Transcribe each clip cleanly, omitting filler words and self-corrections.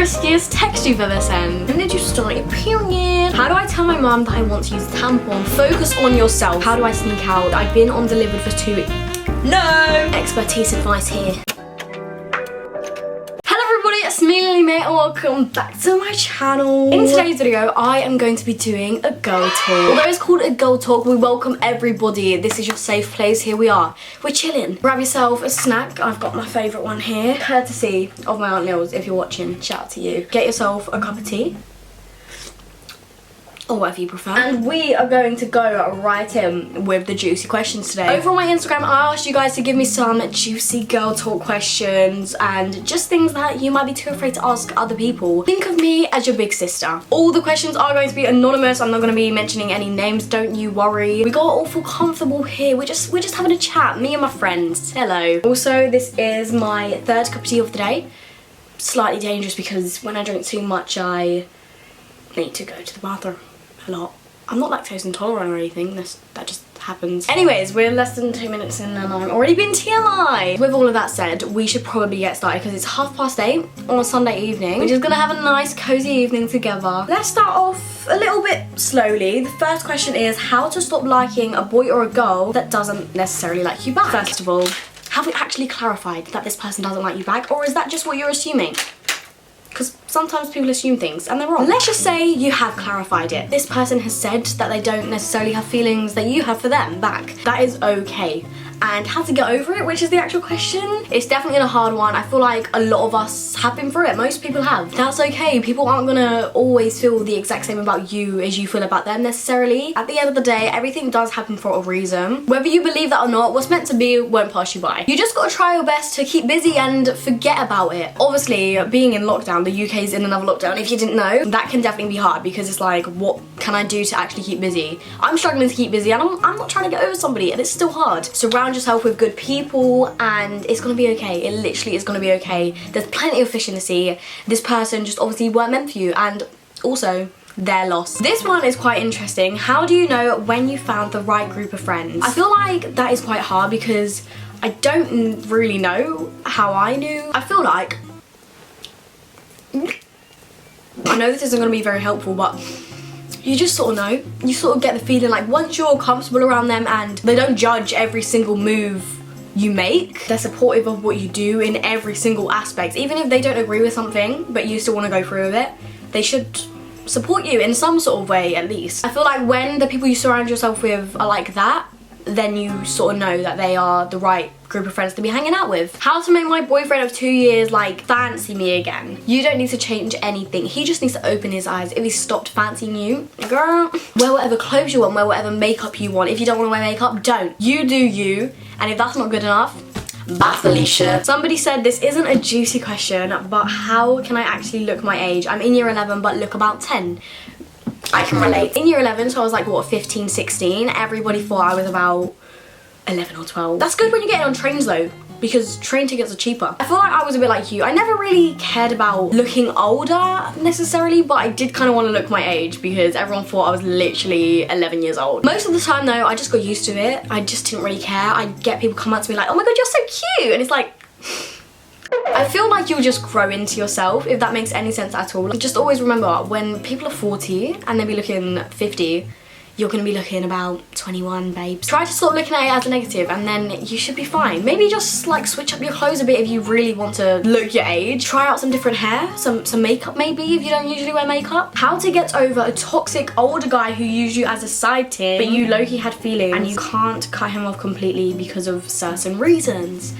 riskiest text you've ever sent? When did you start your period? How do I tell my mum that I want to use a tampon? Focus on yourself. How do I sneak out? I've been on delivered for 2 weeks. No! Expertise advice here. It's me, lilymaeexo, and welcome back to my channel. In today's video, I am going to be doing a girl talk. Although it's called a girl talk, we welcome everybody. This is your safe place. Here we are. We're chilling. Grab yourself a snack. I've got my favourite one here. Courtesy of my Aunt Nils, if you're watching. Shout out to you. Get yourself a cup of tea. Or whatever you prefer. And we are going to go right in with the juicy questions today. Over on my Instagram, I asked you guys to give me some juicy girl talk questions and just things that you might be too afraid to ask other people. Think of me as your big sister. All the questions are going to be anonymous. I'm not going to be mentioning any names, don't you worry. We got all feel comfortable here. We're just having a chat, me and my friends. Hello. Also, this is my third cup of tea of the day. Slightly dangerous because when I drink too much, I need to go to the bathroom. A lot. I'm not lactose intolerant or anything, that just happens. Anyways, we're less than 2 minutes in and I'm already been TMI. With all of that said, we should probably get started because it's 8:30 on a Sunday evening. We're just gonna have a nice cozy evening together. Let's start off a little bit slowly. The first question is how to stop liking a boy or a girl that doesn't necessarily like you back. First of all, have we actually clarified that this person doesn't like you back, or is that just what you're assuming? Because sometimes people assume things and they're wrong. Let's just say you have clarified it. This person has said that they don't necessarily have feelings that you have for them back. That is okay. And how to get over it, which is the actual question, it's definitely a hard one. I feel like a lot of us have been through it. Most people have. That's okay. People aren't gonna always feel the exact same about you as you feel about them necessarily. At the end of the day, everything does happen for a reason. Whether you believe that or not, what's meant to be won't pass you by. You just gotta try your best to keep busy and forget about it. Obviously, being in lockdown, the UK's in another lockdown, if you didn't know, that can definitely be hard because it's like, what can I do to actually keep busy? I'm struggling to keep busy and I'm not trying to get over somebody and it's still hard. Surround yourself with good people and it's gonna be okay. It literally is gonna be okay. There's plenty of fish in the sea. This person just obviously weren't meant for you and also their loss. This one is quite interesting. How do you know when you found the right group of friends? I feel like that is quite hard because I don't really know how I knew. I feel like, I know this isn't gonna be very helpful, but you just sort of know. You sort of get the feeling like once you're comfortable around them and they don't judge every single move you make, they're supportive of what you do in every single aspect. Even if they don't agree with something, but you still want to go through with it, they should support you in some sort of way at least. I feel like when the people you surround yourself with are like that, then you sort of know that they are the right group of friends to be hanging out with. How to make my boyfriend of 2 years like fancy me again. You don't need to change anything. He just needs to open his eyes. If he stopped fancying you, girl, wear whatever clothes you want, wear whatever makeup you want. If you don't want to wear makeup, don't. You do you, and if that's not good enough, bye Felicia. Somebody said this isn't a juicy question, but how can I actually look my age? I'm in year 11 but look about 10. I can relate. In year 11, so I was like, what, 15, 16, everybody thought I was about 11 or 12. That's good when you're getting on trains though, because train tickets are cheaper. I feel like I was a bit like you. I never really cared about looking older necessarily, but I did kind of want to look my age because everyone thought I was literally 11 years old. Most of the time though, I just got used to it. I just didn't really care. I'd get people come up to me like, oh my god, you're so cute. And it's like, I feel like you'll just grow into yourself, if that makes any sense at all. Just always remember, when people are 40 and they be looking 50, you're gonna be looking about 21, babes. Try to stop looking at it as a negative and then you should be fine. Maybe just like switch up your clothes a bit if you really want to look your age. Try out some different hair, some makeup maybe if you don't usually wear makeup. How to get over a toxic older guy who used you as a side team, but you low-key had feelings and you can't cut him off completely because of certain reasons.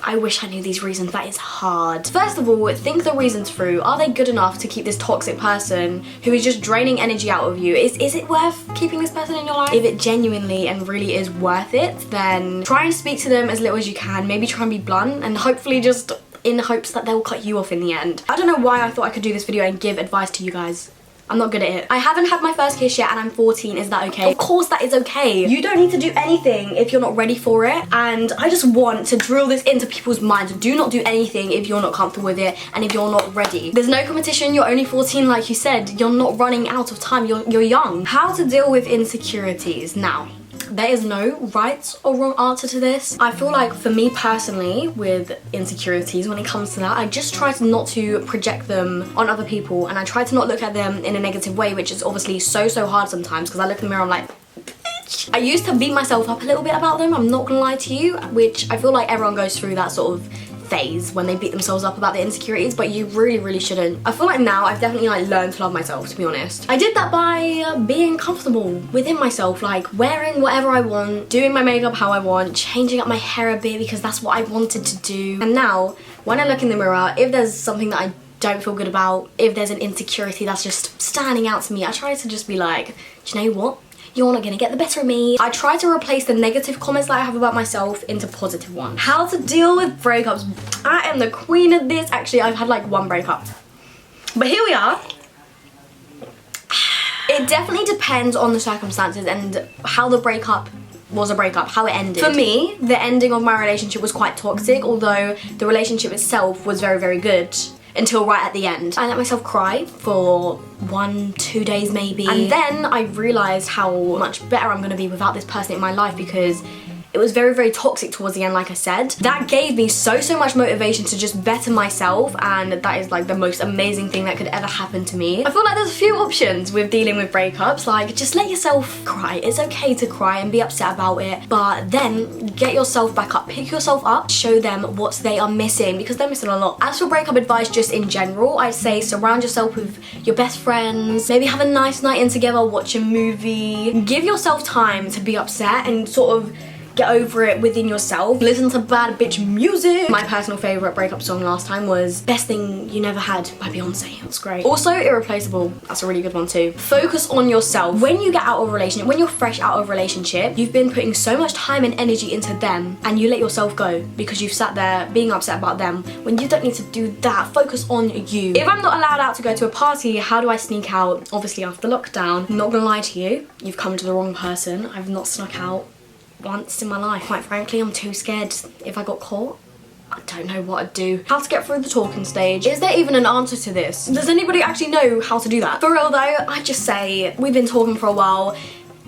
I wish I knew these reasons. That is hard. First of all, think the reasons through. Are they good enough to keep this toxic person who is just draining energy out of you? Is it worth keeping this person in your life? If it genuinely and really is worth it, then try and speak to them as little as you can. Maybe try and be blunt and hopefully just in hopes that they'll cut you off in the end. I don't know why I thought I could do this video and give advice to you guys. I'm not good at it. I haven't had my first kiss yet and I'm 14, is that okay? Of course that is okay. You don't need to do anything if you're not ready for it, and I just want to drill this into people's minds. Do not do anything if you're not comfortable with it and if you're not ready. There's no competition, you're only 14 like you said, you're not running out of time, you're young. How to deal with insecurities. Now, there is no right or wrong answer to this. I feel like for me personally, with insecurities, when it comes to that, I just try to not to project them on other people, and I try to not look at them in a negative way, which is obviously so hard sometimes, because I look in the mirror, I'm like, bitch. I used to beat myself up a little bit about them, I'm not gonna lie to you, which I feel like everyone goes through that sort of phase when they beat themselves up about their insecurities, but you really shouldn't. I feel like now I've definitely like learned to love myself, to be honest. I did that by being comfortable within myself, like wearing whatever I want, doing my makeup how I want, changing up my hair a bit because that's what I wanted to do. And now when I look in the mirror, if there's something that I don't feel good about, if there's an insecurity that's just standing out to me, I try to just be like, do you know what? You're not gonna get the better of me. I try to replace the negative comments that I have about myself into positive ones. How to deal with breakups. I am the queen of this. Actually, I've had like one breakup. But here we are. It definitely depends on the circumstances and how the breakup was a breakup, how it ended. For me, the ending of my relationship was quite toxic, although the relationship itself was very good. Until right at the end. I let myself cry for 1-2 days maybe. And then I realised how much better I'm gonna be without this person in my life, because it was very toxic towards the end, like I said. That gave me so much motivation to just better myself, and that is like the most amazing thing that could ever happen to me. I feel like there's a few options with dealing with breakups, like just let yourself cry. It's okay to cry and be upset about it, but then get yourself back up, pick yourself up, show them what they are missing, because they're missing a lot. As for breakup advice just in general, I'd say surround yourself with your best friends, maybe have a nice night in together, watch a movie, give yourself time to be upset and sort of get over it within yourself. Listen to bad bitch music. My personal favourite breakup song last time was Best Thing You Never Had by Beyonce. It was great. Also, Irreplaceable. That's a really good one too. Focus on yourself. When you get out of a relationship, when you're fresh out of a relationship, you've been putting so much time and energy into them, and you let yourself go because you've sat there being upset about them when you don't need to do that. Focus on you. If I'm not allowed out to go to a party, how do I sneak out? Obviously after lockdown. I'm not gonna lie to you, you've come to the wrong person. I've not snuck out once in my life. Quite frankly, I'm too scared. If I got caught, I don't know what I'd do. How to get through the talking stage. Is there even an answer to this? Does anybody actually know how to do that? For real though, I just say, we've been talking for a while.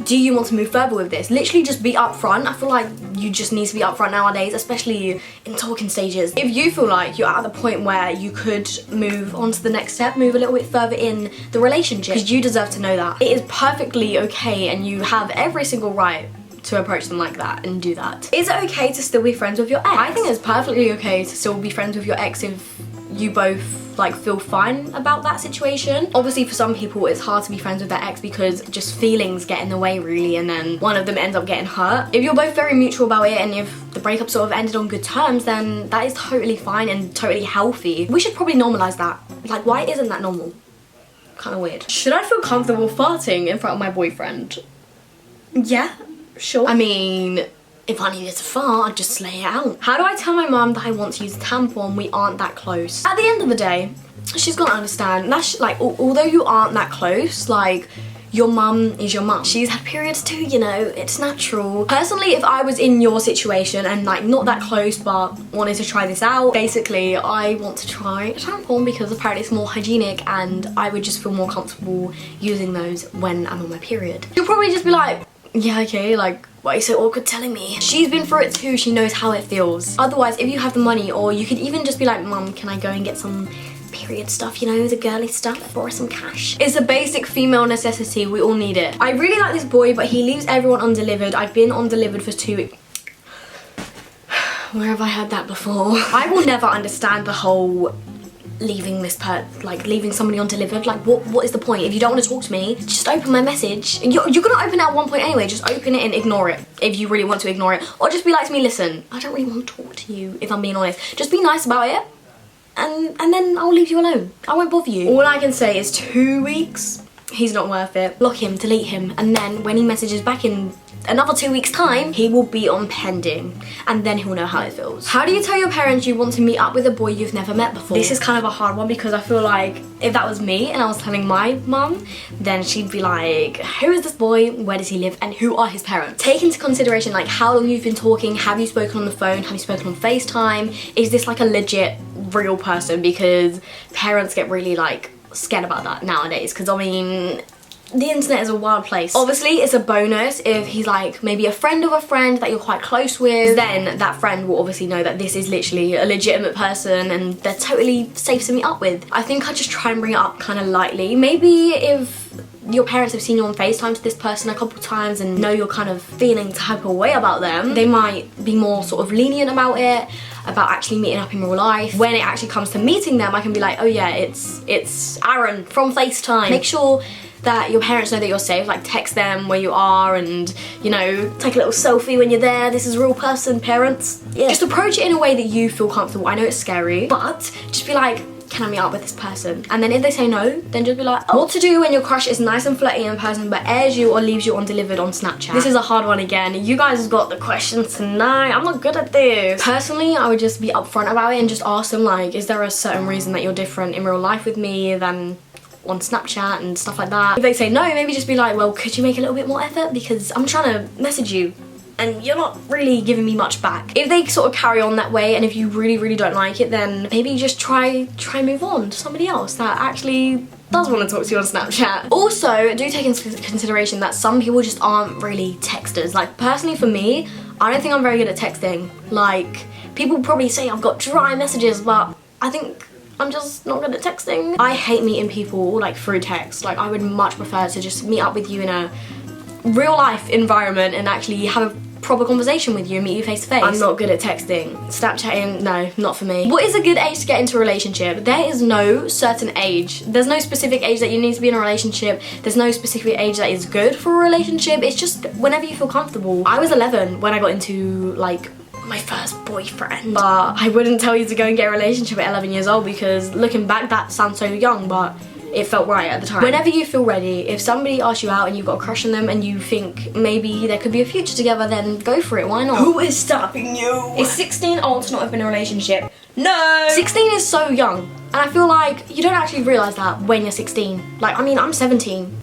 Do you want to move further with this? Literally just be upfront. I feel like you just need to be upfront nowadays, especially in talking stages. If you feel like you're at the point where you could move on to the next step, move a little bit further in the relationship, because you deserve to know that. It is perfectly okay and you have every single right to approach them like that and do that. Is it okay to still be friends with your ex? I think it's perfectly okay to still be friends with your ex if you both like feel fine about that situation. Obviously for some people it's hard to be friends with their ex because just feelings get in the way really, and then one of them ends up getting hurt. If you're both very mutual about it and if the breakup sort of ended on good terms, then that is totally fine and totally healthy. We should probably normalize that. Like, why isn't that normal? Kind of weird. Should I feel comfortable farting in front of my boyfriend? Yeah. Sure. I mean, if I needed to fart, I'd just lay it out. How do I tell my mum that I want to use a tampon? We aren't that close. At the end of the day, she's gonna understand. That's like, although you aren't that close, like, your mum is your mum. She's had periods too, you know, it's natural. Personally, if I was in your situation and like not that close but wanted to try this out, basically I want to try a tampon because apparently it's more hygienic and I would just feel more comfortable using those when I'm on my period. You'll probably just be like, yeah, okay, like, why are you so awkward telling me? She's been through it too, she knows how it feels. Otherwise, if you have the money, or you could even just be like, Mum, can I go and get some period stuff, you know, the girly stuff, borrow some cash. It's a basic female necessity, we all need it. I really like this boy, but he leaves everyone undelivered. I've been undelivered for 2 weeks. Where have I heard that before? I will never understand the whole leaving leaving somebody undelivered. Like, what is the point? If you don't want to talk to me, just open my message. You're gonna open it at one point anyway, just open it and ignore it if you really want to ignore it. Or just be like to me, listen, I don't really want to talk to you, if I'm being honest. Just be nice about it and then I'll leave you alone. I won't bother you. All I can say is 2 weeks, he's not worth it. Block him, delete him, and then when he messages back in another 2 weeks time, he will be on pending, and then he'll know how it feels. How do you tell your parents you want to meet up with a boy you've never met before? This is kind of a hard one because I feel like if that was me and I was telling my mum, then she'd be like, who is this boy, where does he live, and who are his parents? Take into consideration like how long you've been talking, have you spoken on the phone, have you spoken on FaceTime, is this like a legit real person, because parents get really like scared about that nowadays, because I mean, the internet is a wild place. Obviously, it's a bonus if he's like maybe a friend of a friend that you're quite close with. Then that friend will obviously know that this is literally a legitimate person and they're totally safe to meet up with. I think I just try and bring it up kind of lightly. Maybe if your parents have seen you on FaceTime to this person a couple times and know you're kind of feeling type of way about them, they might be more sort of lenient about it, about actually meeting up in real life. When it actually comes to meeting them, I can be like, oh yeah, it's Aaron from FaceTime. Make sure that your parents know that you're safe, like text them where you are and, you know, take a little selfie when you're there. This is a real person, parents. Yeah. Just approach it in a way that you feel comfortable. I know it's scary, but just be like, can I meet up with this person? And then if they say no, then just be like, oh. What to do when your crush is nice and flirty in person but airs you or leaves you undelivered on Snapchat? This is a hard one again. You guys got the questions tonight. I'm not good at this. Personally, I would just be upfront about it and just ask them, like, is there a certain reason that you're different in real life with me than on Snapchat and stuff like that? If they say no, maybe just be like, well, could you make a little bit more effort because I'm trying to message you and you're not really giving me much back. If they sort of carry on that way and if you really don't like it, then maybe just try move on to somebody else that actually does want to talk to you on Snapchat. Also, do take into consideration that some people just aren't really texters. Like, personally for me, I don't think I'm very good at texting. Like, people probably say I've got dry messages, but I think I'm just not good at texting. I hate meeting people like through text. Like, I would much prefer to just meet up with you in a real life environment and actually have a proper conversation with you and meet you face to face. I'm not good at texting. Snapchatting, no, not for me. What is a good age to get into a relationship? There is no certain age. There's no specific age that you need to be in a relationship. There's no specific age that is good for a relationship. It's just whenever you feel comfortable. I was 11 when I got into like my first boyfriend, but I wouldn't tell you to go and get a relationship at 11 years old because looking back that sounds so young, but it felt right at the time. Whenever you feel ready, if somebody asks you out and you've got a crush on them and you think maybe there could be a future together, then go for it, why not? Who is stopping you? Is 16 old to not have been in a relationship? No! 16 is so young, and I feel like you don't actually realise that when you're 16. Like, I mean, I'm 17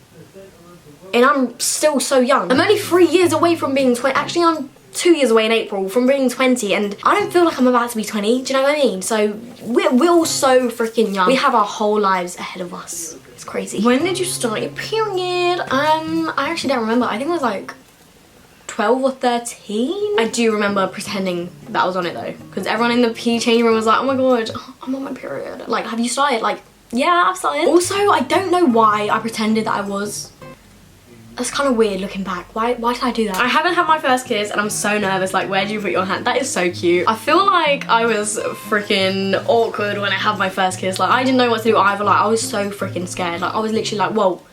and I'm still so young. I'm only 3 years away from being 20. Actually, I'm 2 years away in April from being 20 and I don't feel like I'm about to be 20, do you know what I mean? So we're all so freaking young. We have our whole lives ahead of us. It's crazy. When did you start your period? I actually don't remember. I think it was like 12 or 13. I do remember pretending that I was on it though, because everyone in the pee change room was like, oh my god, I'm on my period. Like, have you started? Like, yeah, I've started. Also, I don't know why I pretended that I was. That's kind of weird looking back. Why did I do that? I haven't had my first kiss and I'm so nervous. Like, where do you put your hand? That is so cute. I feel like I was freaking awkward when I had my first kiss. Like, I didn't know what to do either. Like, I was so freaking scared. Like, I was literally like, whoa,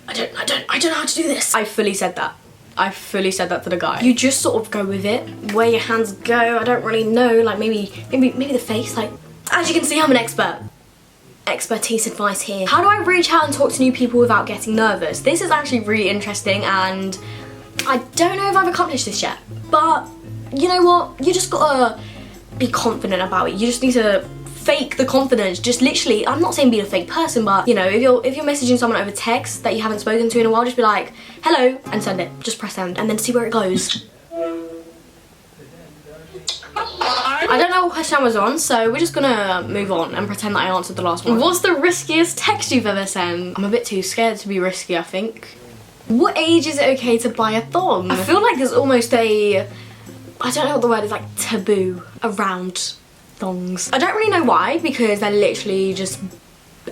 I don't know how to do this. I fully said that. I fully said that to the guy. You just sort of go with it. Where your hands go, I don't really know. Like, maybe the face. Like, as you can see, I'm an expert. Expertise advice here. How do I reach out and talk to new people without getting nervous? This is actually really interesting and I don't know if I've accomplished this yet, but you know what? You just gotta be confident about it. You just need to fake the confidence. Just literally, I'm not saying be a fake person, but you know, if you're messaging someone over text that you haven't spoken to in a while, just be like, hello, and send it. Just press send and then see where it goes. I don't know what question I was on, so we're just gonna move on and pretend that I answered the last one. What's the riskiest text you've ever sent? I'm a bit too scared to be risky, I think. What age is it okay to buy a thong? I feel like there's almost a, I don't know what the word is, like taboo around thongs. I don't really know why, because they're literally just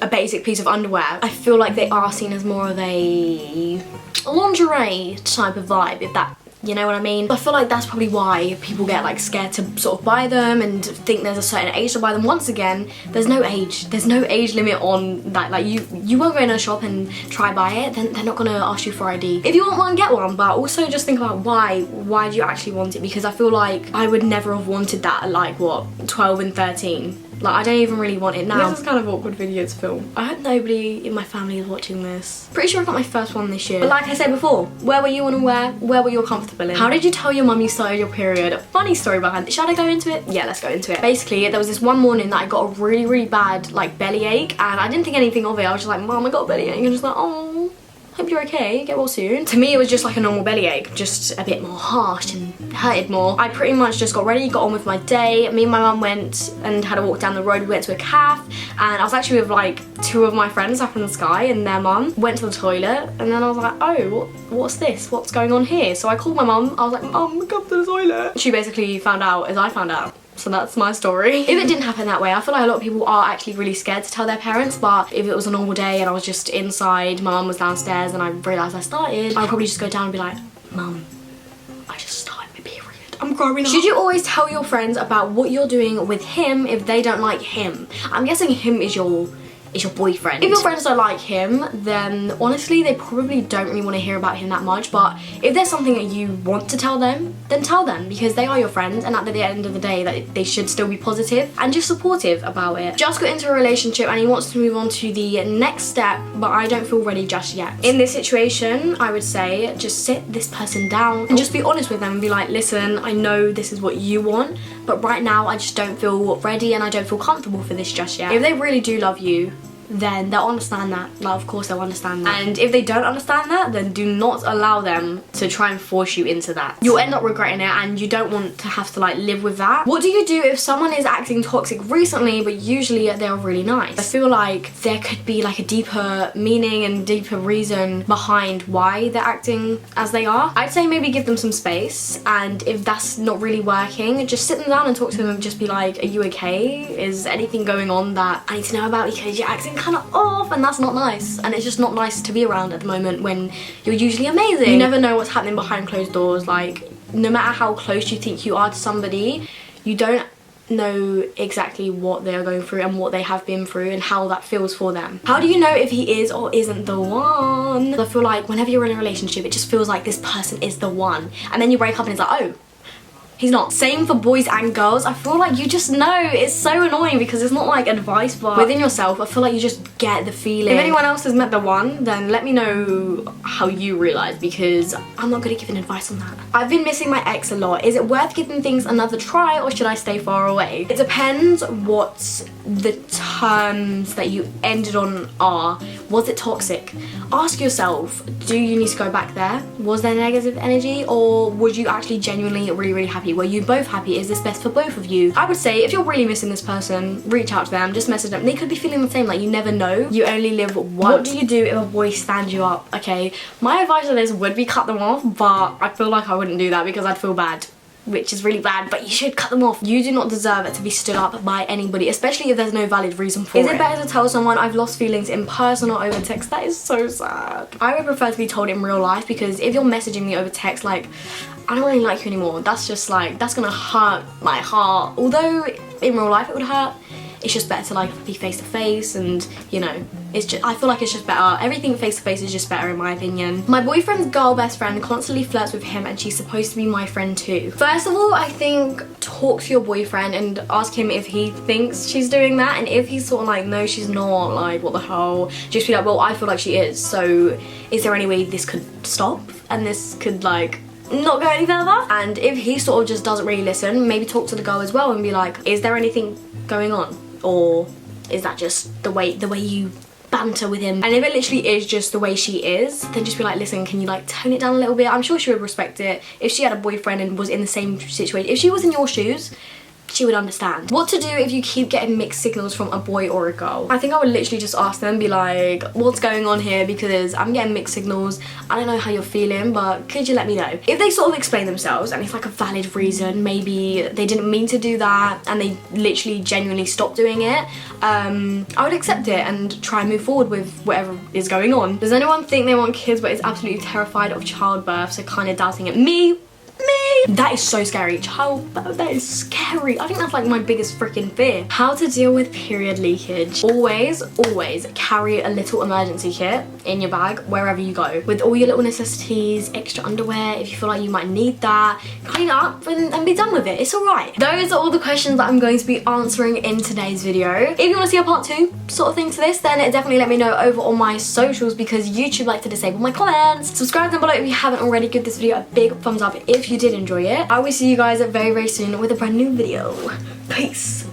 a basic piece of underwear. I feel like they are seen as more of a lingerie type of vibe, if that, you know what I mean? I feel like that's probably why people get like scared to sort of buy them and think there's a certain age to buy them. Once again, there's no age. There's no age limit on that. Like, you won't go in a shop and try buy it, then they're not gonna ask you for ID. If you want one, get one, but also just think about why do you actually want it? Because I feel like I would never have wanted that at like, what, 12 and 13. Like, I don't even really want it now. This is kind of an awkward video to film. I hope nobody in my family is watching this. Pretty sure I got my first one this year. But like I said before, where were you unaware? Where were you comfortable in? How did you tell your mum you started your period? A funny story behind it. Should I go into it? Yeah, let's go into it. Basically, there was this one morning that I got a really bad like bellyache and I didn't think anything of it. I was just like, Mum, I got a bellyache. And just like, oh. hope you're okay, get well soon. To me, it was just like a normal bellyache, just a bit more harsh and hurted more. I pretty much just got ready, got on with my day. Me and my mum went and had a walk down the road. We went to a cafe, and I was actually with like 2 of my friends up in the sky and their mum. Went to the toilet, and then I was like, oh, what's this? What's going on here? So I called my mum. I was like, Mum, come to the toilet. She basically found out as I found out. So that's my story. If it didn't happen that way, I feel like a lot of people are actually really scared to tell their parents, but if it was a normal day and I was just inside, my mum was downstairs and I realised I started, I'd probably just go down and be like, Mum, I just started my period. I'm growing up. Should you always tell your friends about what you're doing with him if they don't like him? I'm guessing him is your boyfriend. If your friends don't like him, then honestly they probably don't really want to hear about him that much, but if there's something that you want to tell them, then tell them, because they are your friends, and at the end of the day that they should still be positive and just supportive about it. Just got into a relationship and he wants to move on to the next step, but I don't feel ready just yet. In this situation, I would say just sit this person down and just be honest with them and be like, listen, I know this is what you want, but right now I just don't feel ready and I don't feel comfortable for this just yet. If they really do love you, then they'll understand that. Like, of course they'll understand that. And if they don't understand that, then do not allow them to try and force you into that. You'll end up regretting it, and you don't want to have to like live with that. What do you do if someone is acting toxic recently, but usually they're really nice? I feel like there could be like a deeper meaning and deeper reason behind why they're acting as they are. I'd say maybe give them some space, and if that's not really working, just sit them down and talk to them and just be like, are you okay? Is anything going on that I need to know about, because you're acting kind of off, and that's not nice, and it's just not nice to be around at the moment when you're usually amazing. You never know what's happening behind closed doors. Like, no matter how close you think you are to somebody, you don't know exactly what they're going through and what they have been through and how that feels for them. How do you know if he is or isn't the one? I feel like whenever you're in a relationship, it just feels like this person is the one, and then you break up and it's like, oh, he's not. Same for boys and girls. I feel like you just know. It's so annoying because it's not like advice, but within yourself, I feel like you just get the feeling. If anyone else has met the one, then let me know how you realise, because I'm not good at giving advice on that. I've been missing my ex a lot. Is it worth giving things another try, or should I stay far away? It depends what the terms that you ended on are. Was it toxic? Ask yourself, do you need to go back there? Was there negative energy, or was you actually genuinely really happy? Were you both happy? Is this best for both of you? I would say if you're really missing this person, reach out to them, just message them. They could be feeling the same, like you never know. You only live once. What do you do if a boy stands you up? Okay, my advice on this would be cut them off, but I feel like I wouldn't do that because I'd feel bad, which is really bad, but you should cut them off. You do not deserve it to be stood up by anybody, especially if there's no valid reason for it. Is it better to tell someone I've lost feelings in person or over text? That is so sad. I would prefer to be told in real life, because if you're messaging me over text like, I don't really like you anymore, that's just like, that's gonna hurt my heart. Although in real life it would hurt, it's just better to like be face to face, and you know, it's just, I feel like it's just better. Everything face to face is just better in my opinion. My boyfriend's girl best friend constantly flirts with him, and she's supposed to be my friend too. First of all, I think talk to your boyfriend and ask him if he thinks she's doing that, and if he's sort of like, no she's not, like what the hell, just be like, well I feel like she is, so is there any way this could stop and this could like not go any further? And if he sort of just doesn't really listen, maybe talk to the girl as well and be like, is there anything going on, or is that just the way you banter with him? And if it literally is just the way she is, then just be like, listen, can you like tone it down a little bit? I'm sure she would respect it. If she had a boyfriend and was in the same situation, if she was in your shoes, she would understand. What to do if you keep getting mixed signals from a boy or a girl? I think I would literally just ask them, be like, what's going on here, because I'm getting mixed signals. I don't know how you're feeling, but could you let me know? If they sort of explain themselves and it's like a valid reason, maybe they didn't mean to do that and they literally genuinely stopped doing it, I would accept it and try and move forward with whatever is going on. Does anyone think they want kids but is absolutely terrified of childbirth, so kind of doubting it? Me? That is so scary. Childbirth, that is scary. I think that's like my biggest freaking fear. How to deal with period leakage. Always carry a little emergency kit in your bag wherever you go, with all your little necessities, extra underwear if you feel like you might need that. Clean up and be done with it. It's alright. Those are all the questions that I'm going to be answering in today's video. If you want to see a part 2 sort of thing to this, then definitely let me know over on my socials, because YouTube like to disable my comments. Subscribe down below if you haven't already. Give this video a big thumbs up if you did enjoy it. I will see you guys very soon with a brand new video. Peace.